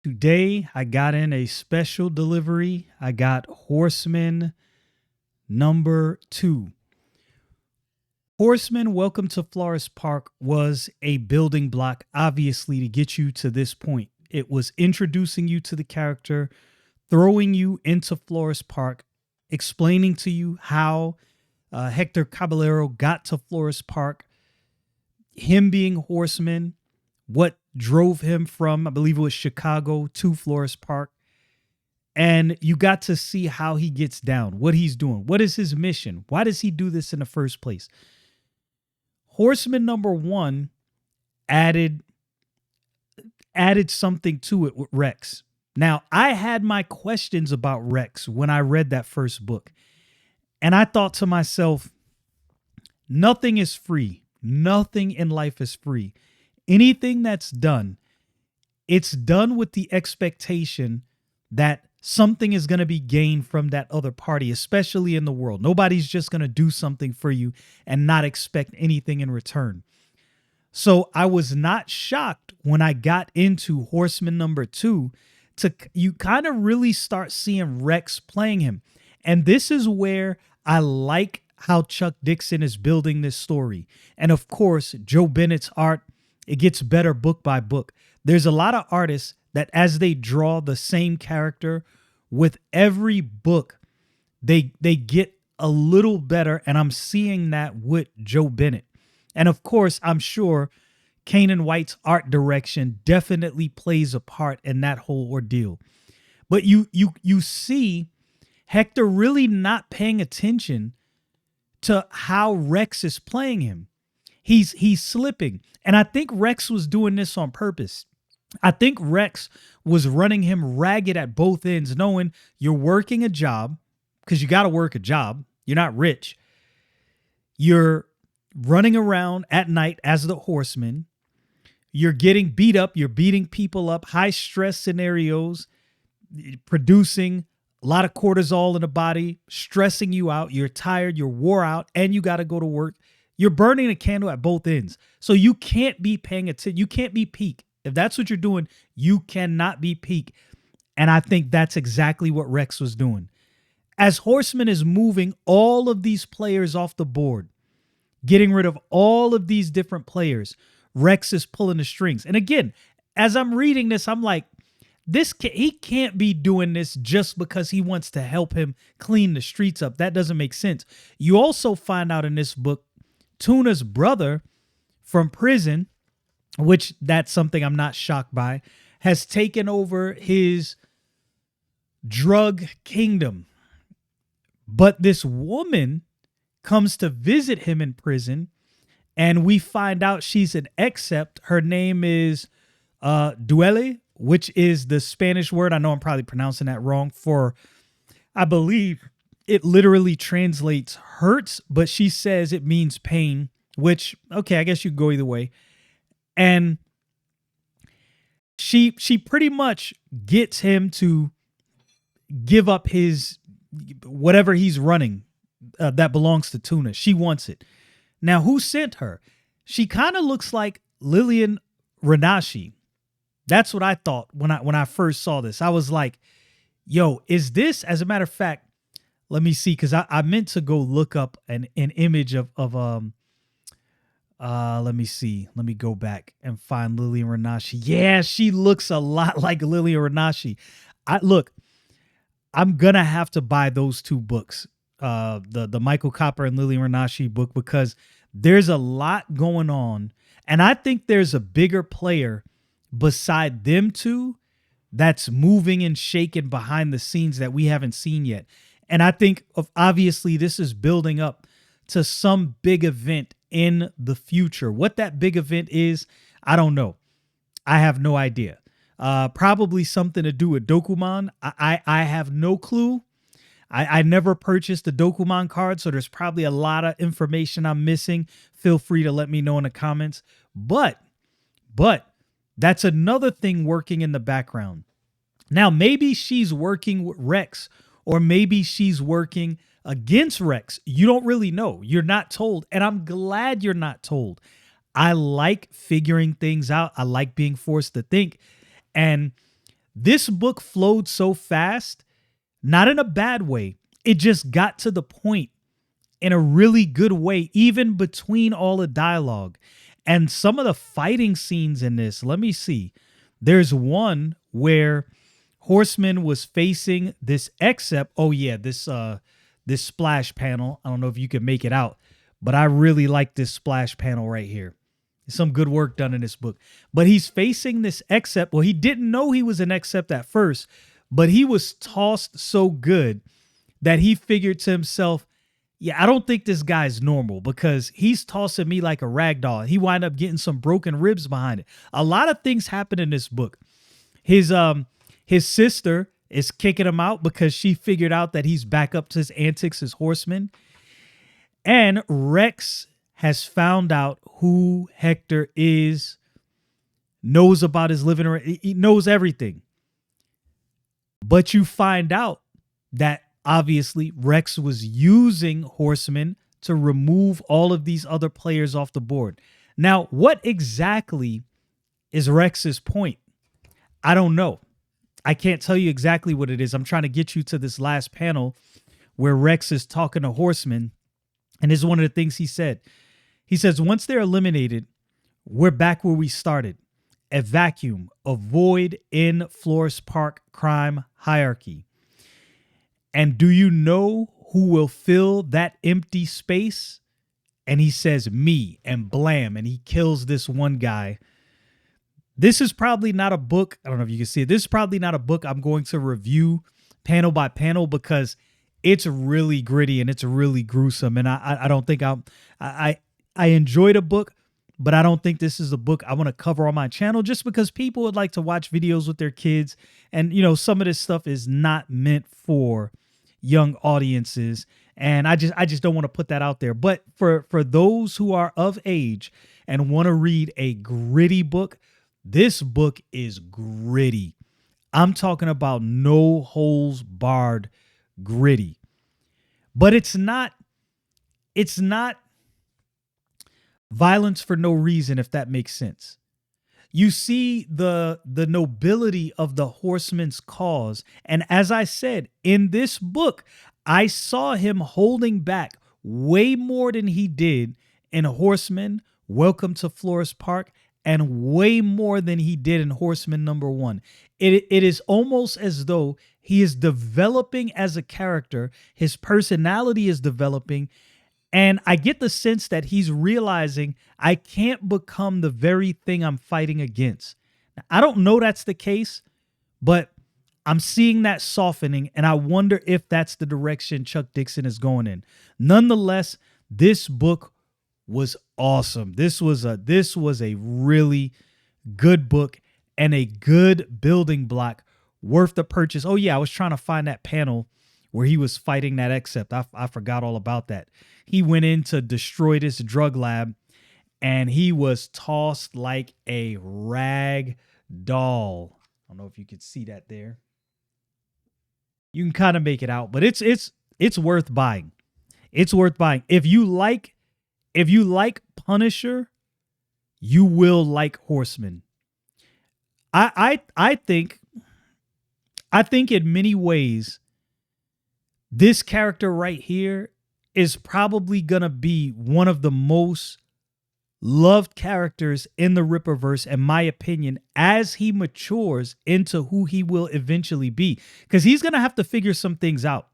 Today, I got in a special delivery. I got Horseman number two. Horseman, Welcome to Florist Park was a building block, obviously, to get you to this point. It was introducing you to the character, throwing you into Florist Park, explaining to you how Hector Caballero got to Florist Park, him being Horseman, what drove him from, I believe it was Chicago to Florist Park. And you got to see how he gets down, what he's doing, what is his mission, why does he do this in the first place. Horseman number one added something to it with Rex. Now, I had my questions about Rex when I read that first book. And I thought to myself, nothing is free. Nothing in life is free. Anything that's done, it's done with the expectation that something is going to be gained from that other party, especially in the world. Nobody's just going to do something for you and not expect anything in return. So I was not shocked when I got into Horseman number two to you kind of really start seeing Rex playing him. And this is where I like how Chuck Dixon is building this story. And of course, Joe Bennett's art, it gets better book by book. There's a lot of artists that as they draw the same character with every book, they get a little better. And I'm seeing that with Joe Bennett. And of course, I'm sure Kanan White's art direction definitely plays a part in that whole ordeal. But you see Hector really not paying attention to how Rex is playing him. He's slipping. And I think Rex was doing this on purpose. I think Rex was running him ragged at both ends, knowing you're working a job because you got to work a job. You're not rich. You're running around at night as the Horseman. You're getting beat up. You're beating people up. High stress scenarios, producing a lot of cortisol in the body, stressing you out. You're tired. You're wore out, and you got to go to work. You're burning a candle at both ends. So you can't be paying attention. You can't be peak. If that's what you're doing, you cannot be peak. And I think that's exactly what Rex was doing. As Horseman is moving all of these players off the board, getting rid of all of these different players, Rex is pulling the strings. And again, as I'm reading this, I'm like, he can't be doing this just because he wants to help him clean the streets up. That doesn't make sense. You also find out in this book, Tuna's brother from prison, which that's something I'm not shocked by, has taken over his drug kingdom. But this woman comes to visit him in prison, and we find out she's an except. Her name is Duele, which is the Spanish word. I know I'm probably pronouncing that wrong for, I believe it literally translates hurts, but she says it means pain, which, okay, I guess you could go either way. And she pretty much gets him to give up his whatever he's running that belongs to Tuna. She wants it. Now, who sent her? She kind of looks like Lillian Renashi. That's what I thought when I first saw this. I was like, yo, is this, as a matter of fact, let me see, because I meant to go look up an image of let me see. Let me go back and find Lillian Renashi. Yeah, she looks a lot like Lillian Renashi. I'm gonna have to buy those two books, the Michael Copper and Lillian Renashi book, because there's a lot going on, and I think there's a bigger player beside them two that's moving and shaking behind the scenes that we haven't seen yet. And I think obviously this is building up to some big event in the future. What that big event is, I don't know. I have no idea. Probably something to do with Dokuman. I have no clue. I never purchased the Dokuman card, so there's probably a lot of information I'm missing. Feel free to let me know in the comments. But that's another thing working in the background. Now, maybe she's working with Rex, or maybe she's working against Rex. You don't really know. You're not told. And I'm glad you're not told. I like figuring things out. I like being forced to think. And This book flowed so fast, not in a bad way. It just got to the point in a really good way, even between all the dialogue. And some of the fighting scenes in this, let me see. There's one where Horseman was facing this Except. Oh yeah, this splash panel. I don't know if you can make it out, but I really like this splash panel right here. Some good work done in this book. But he's facing this Except. Well, he didn't know he was an Except at first, but he was tossed so good that he figured to himself, yeah, I don't think this guy's normal because he's tossing me like a rag doll. He wind up getting some broken ribs behind it. A lot of things happen in this book. His sister is kicking him out because she figured out that he's back up to his antics as Horseman. And Rex has found out who Hector is, knows about his living, he knows everything. But you find out that obviously Rex was using Horseman to remove all of these other players off the board. Now, what exactly is Rex's point? I don't know. I can't tell you exactly what it is. I'm trying to get you to this last panel where Rex is talking to Horseman. And this is one of the things he said. He says, once they're eliminated, we're back where we started. A vacuum, a void in Flores Park crime hierarchy. And do you know who will fill that empty space? And he says, me, and blam, and he kills this one guy. This is probably not a book. I don't know if you can see it. This is probably not a book I'm going to review panel by panel because it's really gritty and it's really gruesome. And I don't think I enjoyed a book, but I don't think this is a book I want to cover on my channel just because people would like to watch videos with their kids. And, you know, some of this stuff is not meant for young audiences. And I just don't want to put that out there. But for those who are of age and want to read a gritty book, this book is gritty. I'm talking about no holes barred gritty. But it's not violence for no reason, if that makes sense. You see the nobility of the Horseman's cause. And as I said, in this book, I saw him holding back way more than he did in Horseman, Welcome to Flores Park, and way more than he did in Horseman #1. It is almost as though he is developing as a character. His personality is developing. And I get the sense that he's realizing I can't become the very thing I'm fighting against. Now, I don't know that's the case, but I'm seeing that softening, and I wonder if that's the direction Chuck Dixon is going in. Nonetheless, this book was awesome. This was a really good book and a good building block worth the purchase. Oh yeah, I was trying to find that panel where he was fighting that Except. I forgot all about that. He went in to destroy this drug lab, and he was tossed like a rag doll. I don't know if you could see that there. You can kind of make it out, but it's worth buying. It's worth buying. If you like Punisher, you will like Horseman. I think in many ways, this character right here is probably going to be one of the most loved characters in the Rippaverse, in my opinion, as he matures into who he will eventually be. Because he's going to have to figure some things out.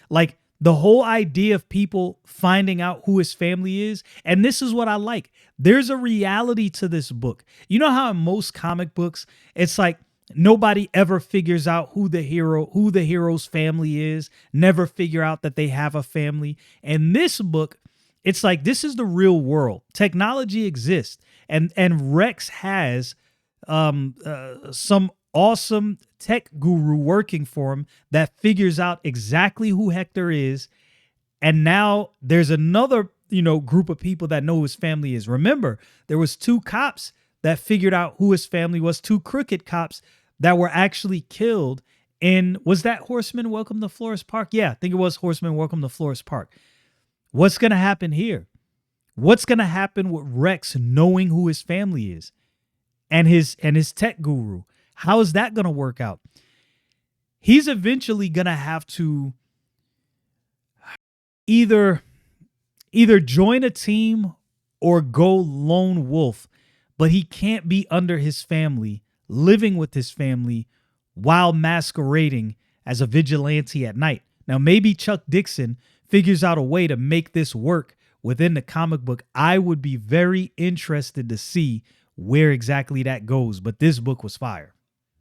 Like the whole idea of people finding out who his family is. And this is what I like. There's a reality to this book. You know how in most comic books, it's like, nobody ever figures out who the hero's family is, never figure out that they have a family. And this book, it's like, this is the real world. Technology exists. And Rex has some awesome tech guru working for him that figures out exactly who Hector is. And now there's another, group of people that know who his family is. Remember, there was 2 cops that figured out who his family was, 2 crooked cops that were actually killed in, was that Horseman Welcome to Flores Park? Yeah, I think it was Horseman Welcome to Flores Park. What's going to happen here? What's going to happen with Rex knowing who his family is and his tech guru? How is that going to work out? He's eventually going to have to either join a team or go lone wolf, but he can't be under his family, living with his family while masquerading as a vigilante at night. Now, maybe Chuck Dixon figures out a way to make this work within the comic book. I would be very interested to see where exactly that goes, but this book was fire.